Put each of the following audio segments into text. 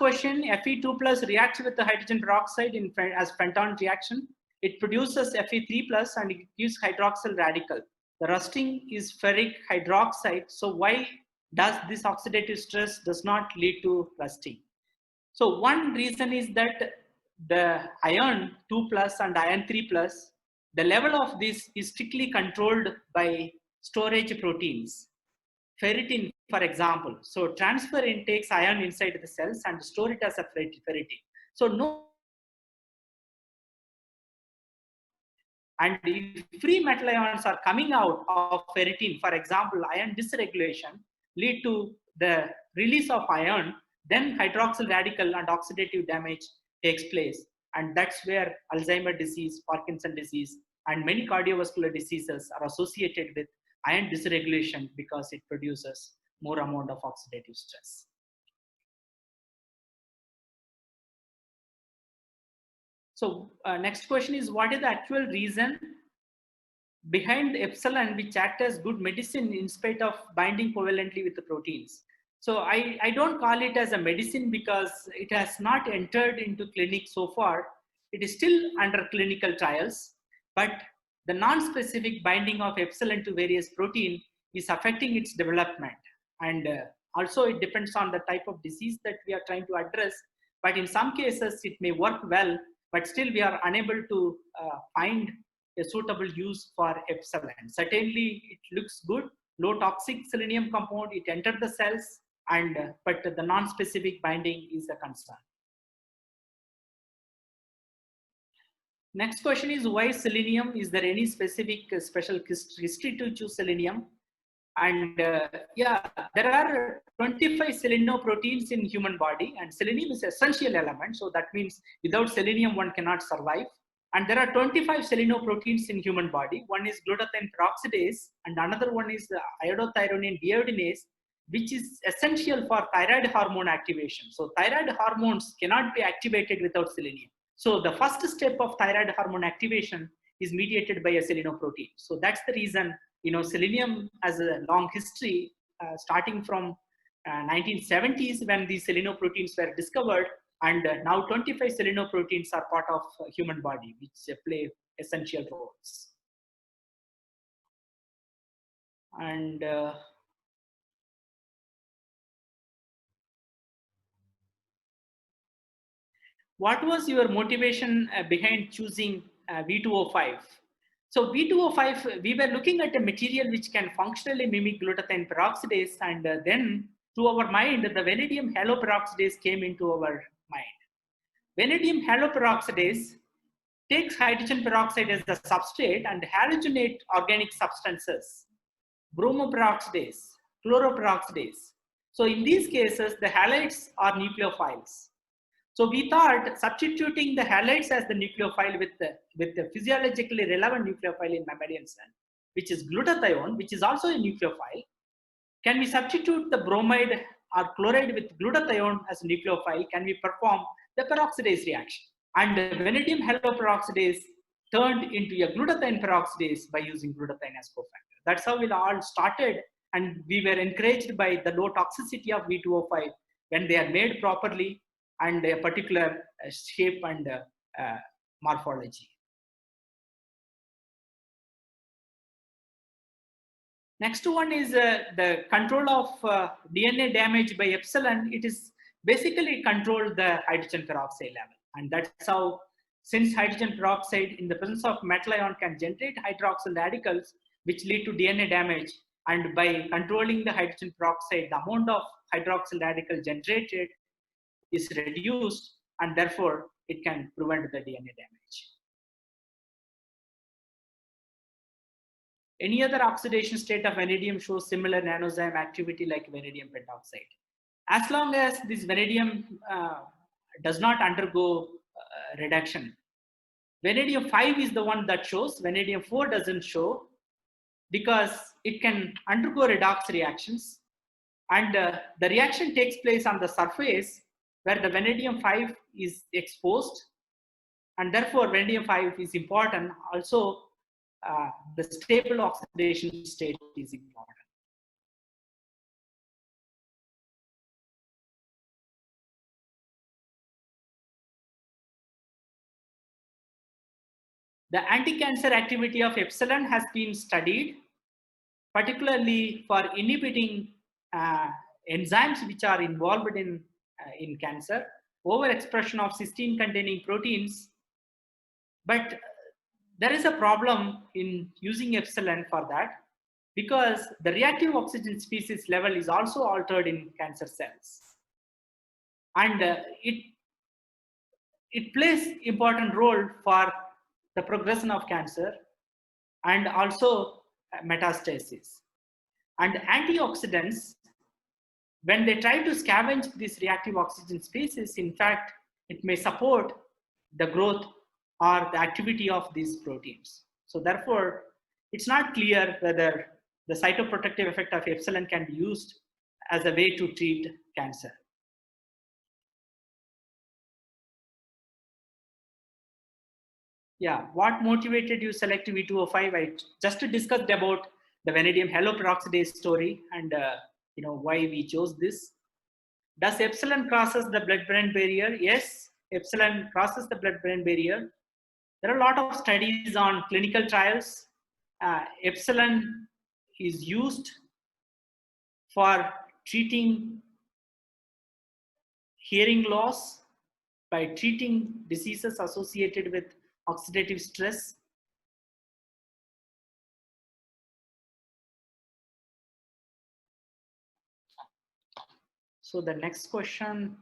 question, Fe2 plus reacts with the hydrogen peroxide as Fenton reaction. It produces Fe3 plus and it gives hydroxyl radical. The rusting is ferric hydroxide. So why does this oxidative stress does not lead to rusting? So one reason is that the iron 2 plus and iron 3 plus, the level of this is strictly controlled by storage proteins. Ferritin, for example. So transferrin takes iron inside the cells and store it as a ferritin. So no, and if free metal ions are coming out of ferritin, for example, iron dysregulation lead to the release of iron, then hydroxyl radical and oxidative damage takes place. And that's where Alzheimer's disease, Parkinson's disease, and many cardiovascular diseases are associated with iron dysregulation because it produces more amount of oxidative stress. So next question is, what is the actual reason behind epsilon which act as good medicine in spite of binding covalently with the proteins? So I don't call it as a medicine because it has not entered into clinic so far. It is still under clinical trials, but the non-specific binding of epsilon to various protein is affecting its development. And also it depends on the type of disease that we are trying to address. But in some cases, it may work well, but still we are unable to find a suitable use for epsilon. Certainly it looks good, low toxic selenium compound, it entered the cells, and but the non-specific binding is a concern. Next question is, why selenium? Is there any specific special history to choose selenium? And yeah, there are 25 selenoproteins in human body, and selenium is an essential element. So that means without selenium, one cannot survive. And there are 25 selenoproteins in human body. One is glutathione peroxidase, and another one is iodothyronine deiodinase, which is essential for thyroid hormone activation. So thyroid hormones cannot be activated without selenium. So the first step of thyroid hormone activation is mediated by a selenoprotein. So that's the reason, you know, selenium has a long history, starting from 1970s when these selenoproteins were discovered, and now 25 selenoproteins are part of human body, which play essential roles. And what was your motivation behind choosing V2O5? So V2O5, we were looking at a material which can functionally mimic glutathione peroxidase, and then to our mind, the vanadium haloperoxidase came into our mind. Vanadium haloperoxidase takes hydrogen peroxide as the substrate and halogenate organic substances, bromoperoxidase, chloroperoxidase. So in these cases, the halides are nucleophiles. So we thought substituting the halides as the nucleophile with the physiologically relevant nucleophile in mammalian cell, which is glutathione, which is also a nucleophile. Can we substitute the bromide or chloride with glutathione as a nucleophile? Can we perform the peroxidase reaction? And the vanadium haloperoxidase turned into a glutathione peroxidase by using glutathione as cofactor. That's how it all started, and we were encouraged by the low toxicity of V2O5 when they are made properly and a particular shape and morphology. Next one is the control of DNA damage by epsilon. It is basically control the hydrogen peroxide level. And that's how, since hydrogen peroxide in the presence of metal ion can generate hydroxyl radicals, which lead to DNA damage, and by controlling the hydrogen peroxide, the amount of hydroxyl radical generated is reduced, and therefore it can prevent the DNA damage. Any other oxidation state of vanadium shows similar nanozyme activity like vanadium pentoxide. As long as this vanadium does not undergo reduction. Vanadium 5 is the one that shows, vanadium 4 doesn't show because it can undergo redox reactions, and the reaction takes place on the surface where the vanadium 5 is exposed, and therefore vanadium 5 is important. Also, the stable oxidation state is important. The anti-cancer activity of epsilon has been studied, particularly for inhibiting enzymes which are involved in cancer, overexpression of cysteine-containing proteins. But there is a problem in using epsilon for that, because the reactive oxygen species level is also altered in cancer cells. And it plays important role for the progression of cancer and also metastasis. And antioxidants, when they try to scavenge these reactive oxygen species, in fact, it may support the growth or the activity of these proteins. So therefore, it's not clear whether the cytoprotective effect of epsilon can be used as a way to treat cancer. Yeah, what motivated you select V2O5? I just discussed about the vanadium haloperoxidase story and why we chose this. Does epsilon crosses the blood-brain barrier? Yes, epsilon crosses the blood-brain barrier. There are a lot of studies on clinical trials. Epsilon is used for treating hearing loss, by treating diseases associated with oxidative stress. So the next question.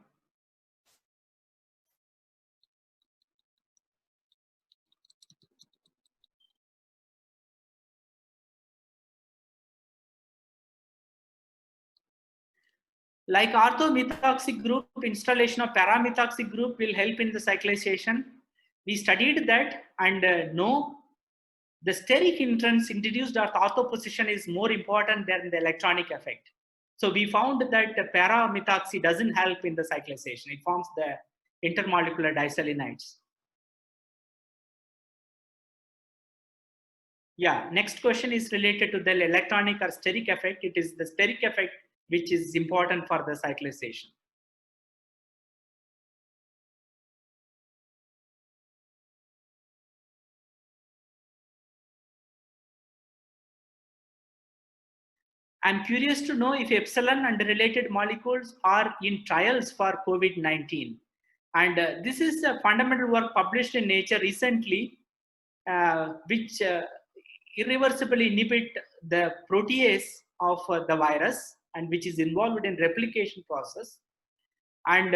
Like orthomethoxy group, installation of paramethoxy group will help in the cyclization. We studied that and know the steric hindrance introduced at ortho position is more important than the electronic effect. So we found that the paramethoxy doesn't help in the cyclization. It forms the intermolecular diselenides. Yeah, next question is related to the electronic or steric effect. It is the steric effect which is important for the cyclization. I'm curious to know if epsilon and related molecules are in trials for COVID-19. And this is a fundamental work published in Nature recently, which irreversibly inhibit the protease of the virus and which is involved in replication process. And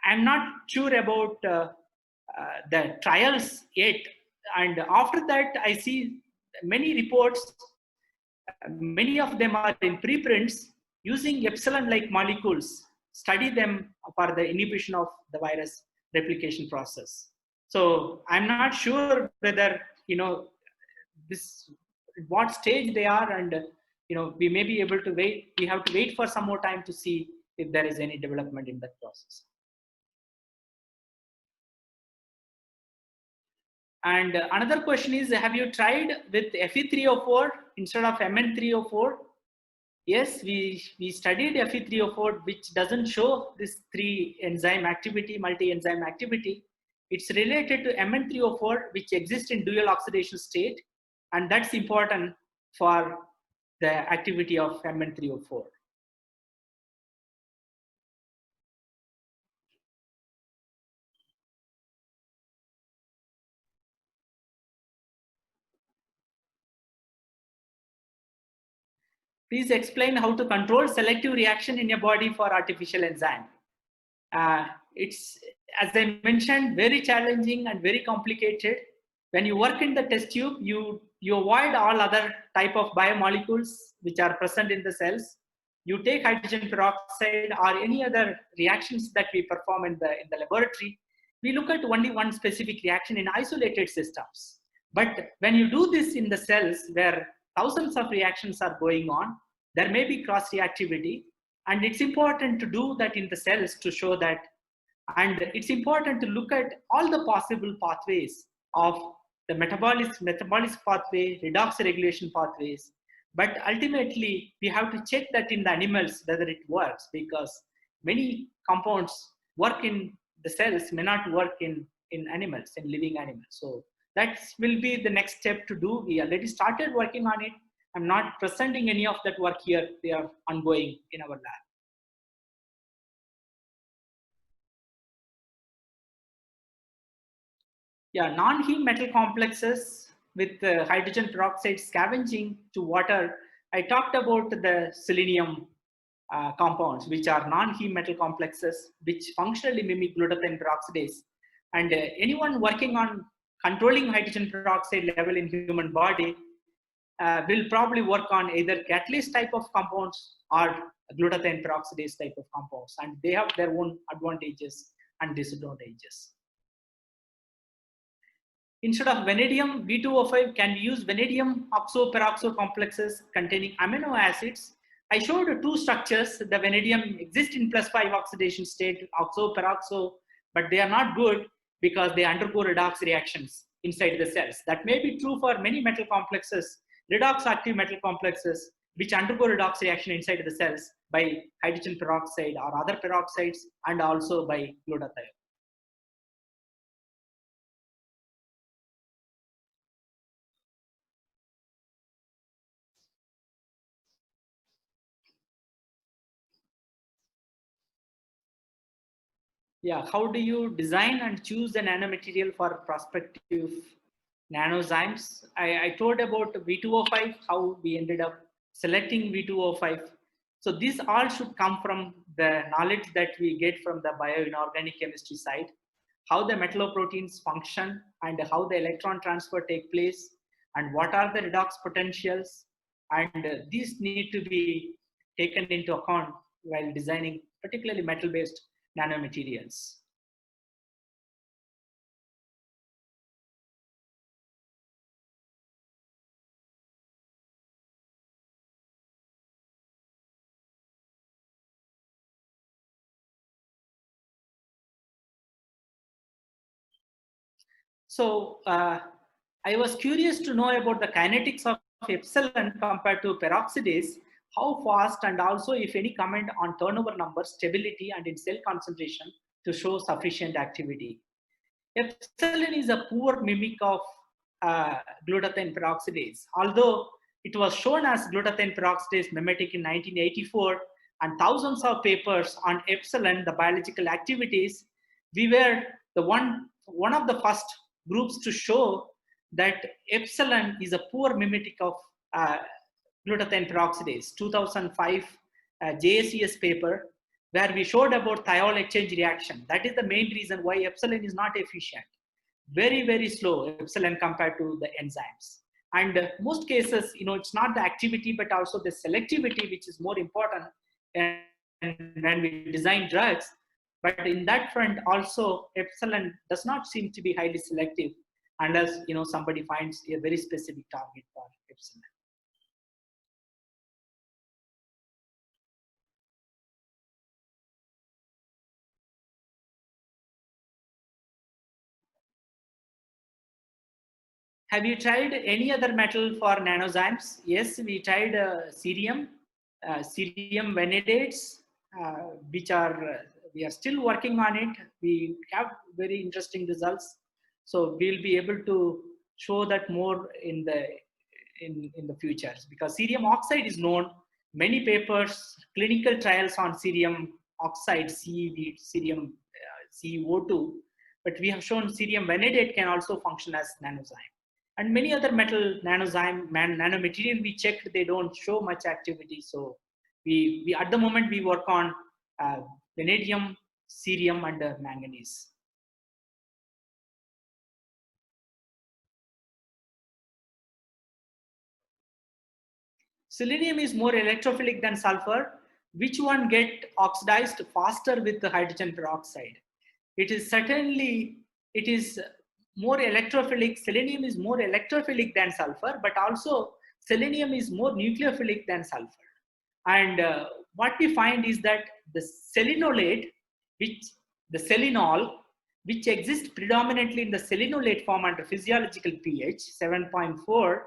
I'm not sure about the trials yet. And after that, I see many reports. Many of them are in preprints using epsilon-like molecules, study them for the inhibition of the virus replication process. So I'm not sure whether, this, what stage they are, and, we may be able to wait. We have to wait for some more time to see if there is any development in that process. And another question is, have you tried with Fe3O4 instead of Mn3O4? Yes, we studied Fe3O4, which doesn't show this three enzyme activity, multi-enzyme activity. It's related to Mn3O4, which exists in dual oxidation state, and that's important for the activity of Mn3O4. Please explain how to control selective reaction in your body for artificial enzyme. It's, as I mentioned, very challenging and very complicated. When you work in the test tube, you avoid all other type of biomolecules which are present in the cells. You take hydrogen peroxide or any other reactions that we perform in the laboratory. We look at only one specific reaction in isolated systems. But when you do this in the cells where thousands of reactions are going on, there may be cross reactivity. And it's important to do that in the cells to show that. And it's important to look at all the possible pathways of the metabolism pathway, redox regulation pathways. But ultimately, we have to check that in the animals whether it works, because many compounds work in the cells may not work in animals, in living animals. So That will be the next step to do. We already started working on it. I'm not presenting any of that work here. They are ongoing in our lab. Yeah, non-heme metal complexes with hydrogen peroxide scavenging to water. I talked about the selenium compounds, which are non-heme metal complexes, which functionally mimic glutathione peroxidase. And anyone working on controlling hydrogen peroxide level in human body will probably work on either catalyst type of compounds or glutathione peroxidase type of compounds. And they have their own advantages and disadvantages. Instead of vanadium V2O5, can we use vanadium oxo-peroxo complexes containing amino acids? I showed two structures. The vanadium exists in +5 oxidation state, oxo-peroxo, but they are not good because they undergo redox reactions inside the cells. That may be true for many metal complexes, redox active metal complexes, which undergo redox reaction inside the cells by hydrogen peroxide or other peroxides, and also by glutathione. Yeah, how do you design and choose the nanomaterial for prospective nanozymes? I told about V2O5, how we ended up selecting V2O5. So these all should come from the knowledge that we get from the bioinorganic chemistry side, how the metalloproteins function and how the electron transfer take place, and what are the redox potentials. And these need to be taken into account while designing particularly metal-based nanomaterials. So I was curious to know about the kinetics of epsilon compared to peroxidase, how fast, and also if any comment on turnover number, stability, and in cell concentration to show sufficient activity. Epsilon is a poor mimic of glutathione peroxidase. Although it was shown as glutathione peroxidase mimetic in 1984 and thousands of papers on epsilon, the biological activities, we were the one of the first groups to show that epsilon is a poor mimetic of uh, glutathione peroxidase. 2005 JACS paper where we showed about thiol exchange reaction. That is the main reason why epsilon is not efficient. Very, very slow epsilon compared to the enzymes. And most cases, it's not the activity, but also the selectivity, which is more important when we design drugs. But in that front, also epsilon does not seem to be highly selective unless somebody finds a very specific target for epsilon. Have you tried any other metal for nanozymes? Yes, we tried cerium, cerium vanadates, which are we are still working on it. We have very interesting results, so we'll be able to show that more in the futures, because cerium oxide is known. Many papers, clinical trials on cerium oxide, CeV, cerium CeO2, but we have shown cerium vanadate can also function as nanozyme. And many other metal nanomaterial we checked, they don't show much activity. So we at the moment we work on vanadium, cerium, and manganese. Selenium is more electrophilic than sulfur. Which one get oxidized faster with the hydrogen peroxide? It is certainly, it is more electrophilic. Selenium is more electrophilic than sulfur, but also selenium is more nucleophilic than sulfur. And what we find is that the selenolate, the selenol, which exists predominantly in the selenolate form under physiological pH 7.4,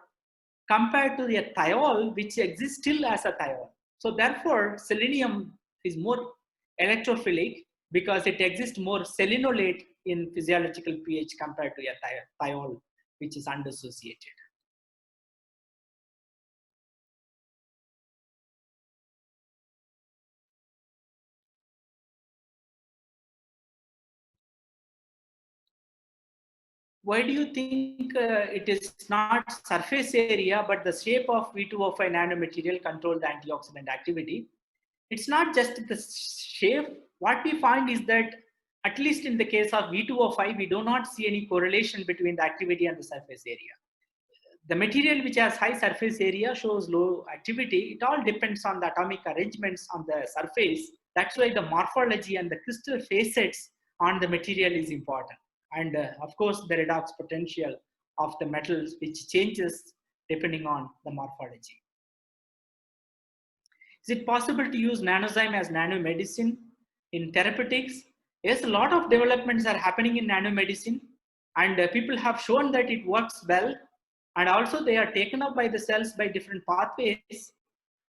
compared to the thiol, which exists still as a thiol. So therefore, selenium is more electrophilic because it exists more selenolate in physiological pH compared to a thiol which is undissociated. Why do you think it is not surface area, but the shape of V2O5 nanomaterial control the antioxidant activity? It's not just the shape. What we find is that, at least in the case of V2O5, we do not see any correlation between the activity and the surface area. The material which has high surface area shows low activity. It all depends on the atomic arrangements on the surface. That's why the morphology and the crystal facets on the material is important. And of course, the redox potential of the metals, which changes depending on the morphology. Is it possible to use nanozyme as nanomedicine in therapeutics? Yes, a lot of developments are happening in nanomedicine, and people have shown that it works well, and also they are taken up by the cells by different pathways,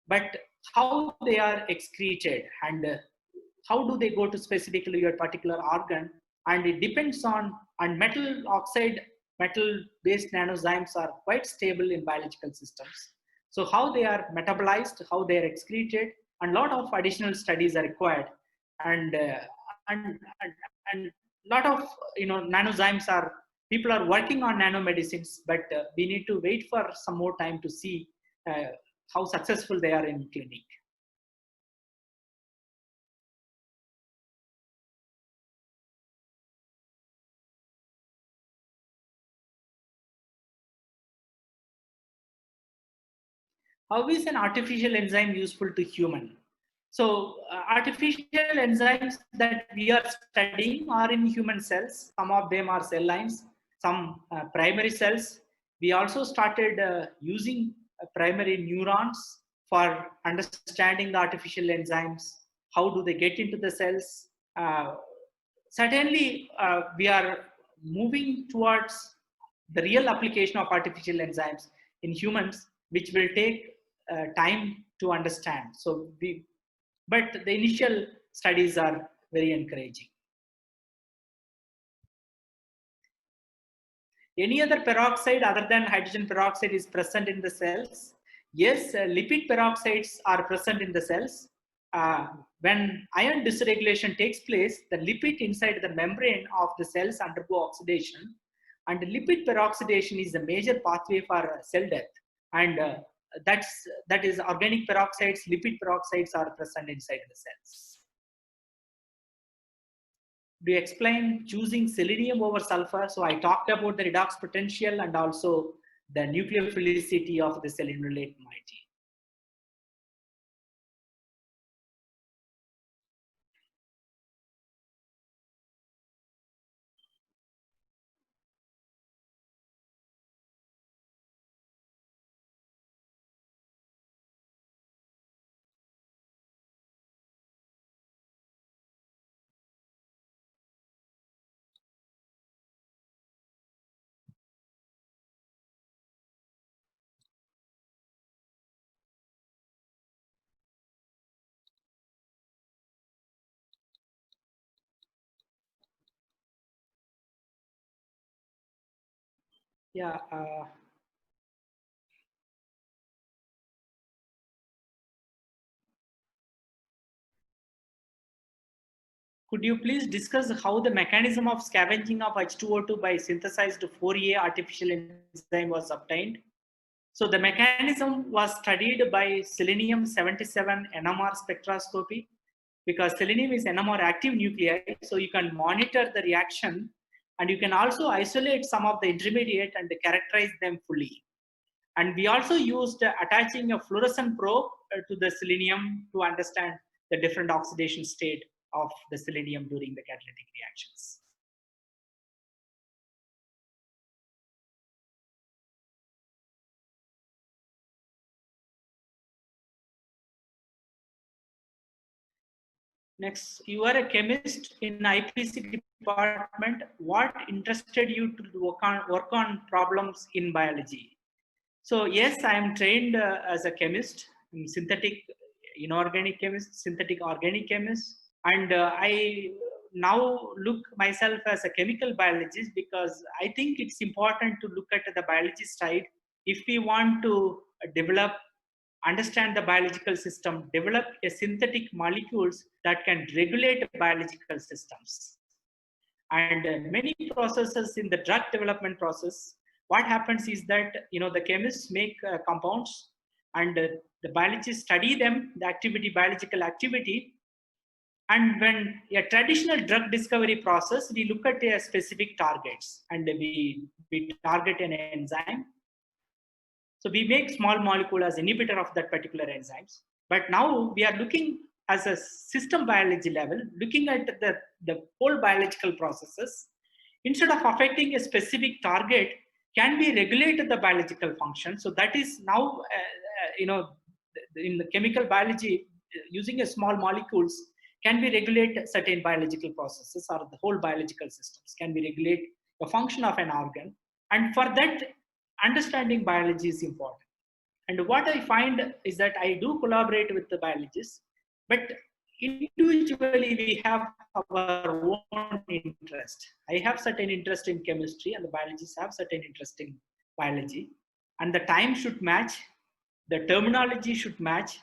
but how they are excreted and how do they go to specifically your particular organ, and it depends on, and metal oxide, metal based nanozymes are quite stable in biological systems. So how they are metabolized, how they are excreted, and a lot of additional studies are required. And and lot of nanozymes are, people are working on nanomedicines, but we need to wait for some more time to see how successful they are in clinic. How is an artificial enzyme useful to human? So artificial enzymes that we are studying are in human cells. Some of them are cell lines, some primary cells. We also started using primary neurons for understanding the artificial enzymes. How do they get into the cells? Certainly, we are moving towards the real application of artificial enzymes in humans, which will take time to understand. But the initial studies are very encouraging. Any other peroxide other than hydrogen peroxide is present in the cells? Yes, lipid peroxides are present in the cells. When ion dysregulation takes place, the lipid inside the membrane of the cells undergo oxidation, and lipid peroxidation is a major pathway for cell death. And that is organic peroxides, lipid peroxides are present inside the cells. Do you explain choosing selenium over sulfur? So I talked about the redox potential and also the nucleophilicity of the selenolate moiety. Yeah. Could you please discuss how the mechanism of scavenging of H2O2 by synthesized 4A artificial enzyme was obtained? So the mechanism was studied by selenium-77 NMR spectroscopy, because selenium is NMR active nuclei, so you can monitor the reaction, and you can also isolate some of the intermediate and characterize them fully. And we also used attaching a fluorescent probe to the selenium to understand the different oxidation state of the selenium during the catalytic reactions. Next, you are a chemist in IPC department. What interested you to work on problems in biology? So yes, I am trained as a chemist, synthetic inorganic chemist, synthetic organic chemist, and I now look myself as a chemical biologist because I think it's important to look at the biology side if we want to develop, understand the biological system, develop a synthetic molecules that can regulate biological systems. And many processes in the drug development process, what happens is that the chemists make compounds, and the biologists study them, the activity, biological activity. And when a traditional drug discovery process, we look at a specific targets and we target an enzyme. So we make small molecule as inhibitor of that particular enzymes. But now we are looking as a system biology level, looking at the whole biological processes. Instead of affecting a specific target, can we regulate the biological function? So that is now, in the chemical biology, using a small molecules, can we regulate certain biological processes or the whole biological systems? Can we regulate the function of an organ? And for that, understanding biology is important. And what I find is that I do collaborate with the biologists, but individually we have our own interest. I have certain interest in chemistry and the biologists have certain interest in biology. And the time should match, the terminology should match.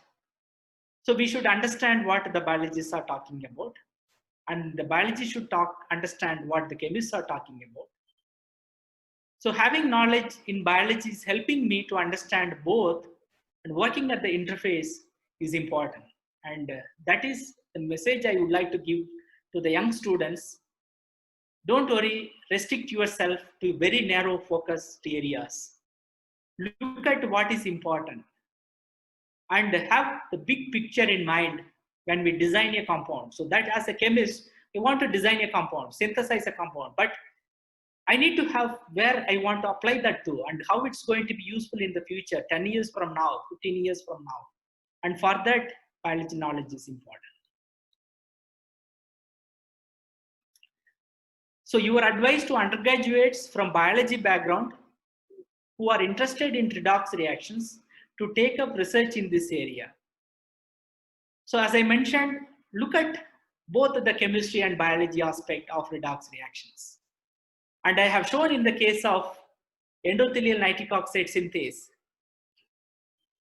So we should understand what the biologists are talking about, and the biology should understand what the chemists are talking about. So having knowledge in biology is helping me to understand both, and working at the interface is important. And that is the message I would like to give to the young students. Don't worry, restrict yourself to very narrow focused areas. Look at what is important and have the big picture in mind when we design a compound. So that as a chemist, you want to design a compound, synthesize a compound, but I need to have where I want to apply that to and how it's going to be useful in the future, 10 years from now, 15 years from now. And for that, biology knowledge is important. So your advice to undergraduates from biology background who are interested in redox reactions to take up research in this area. So as I mentioned, look at both the chemistry and biology aspect of redox reactions. And I have shown in the case of endothelial nitric oxide synthase,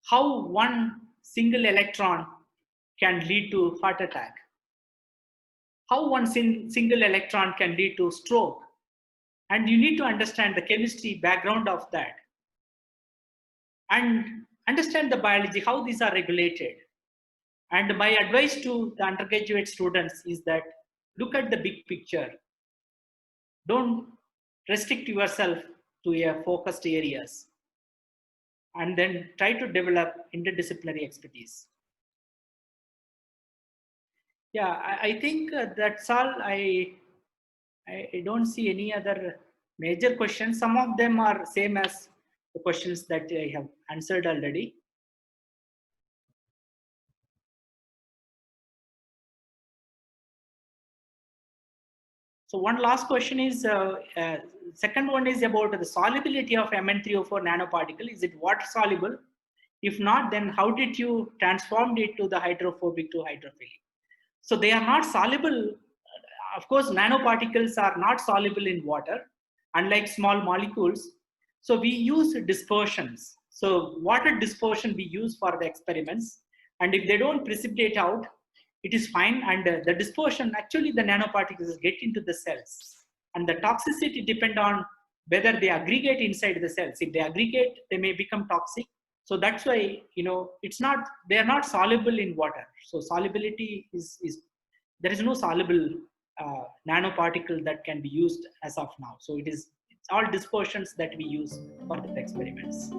how one single electron can lead to heart attack, how one single electron can lead to stroke. And you need to understand the chemistry background of that and understand the biology, how these are regulated. And my advice to the undergraduate students is that look at the big picture. Don't restrict yourself to a focused areas, and then try to develop interdisciplinary expertise. Yeah, I think that's all. I don't see any other major questions. Some of them are same as the questions that I have answered already. So one last question is, second one is about the solubility of Mn3O4 nanoparticle. Is it water soluble? If not, then how did you transform it to the hydrophobic to hydrophilic? So they are not soluble. Of course, nanoparticles are not soluble in water, unlike small molecules. So we use dispersions. So water dispersion we use for the experiments. And if they don't precipitate out, it is fine. And the dispersion, actually the nanoparticles get into the cells. And the toxicity depend on whether they aggregate inside the cells. If they aggregate, they may become toxic. So that's why, they are not soluble in water. So solubility is there is no soluble nanoparticle that can be used as of now. So it's all dispersions that we use for the experiments.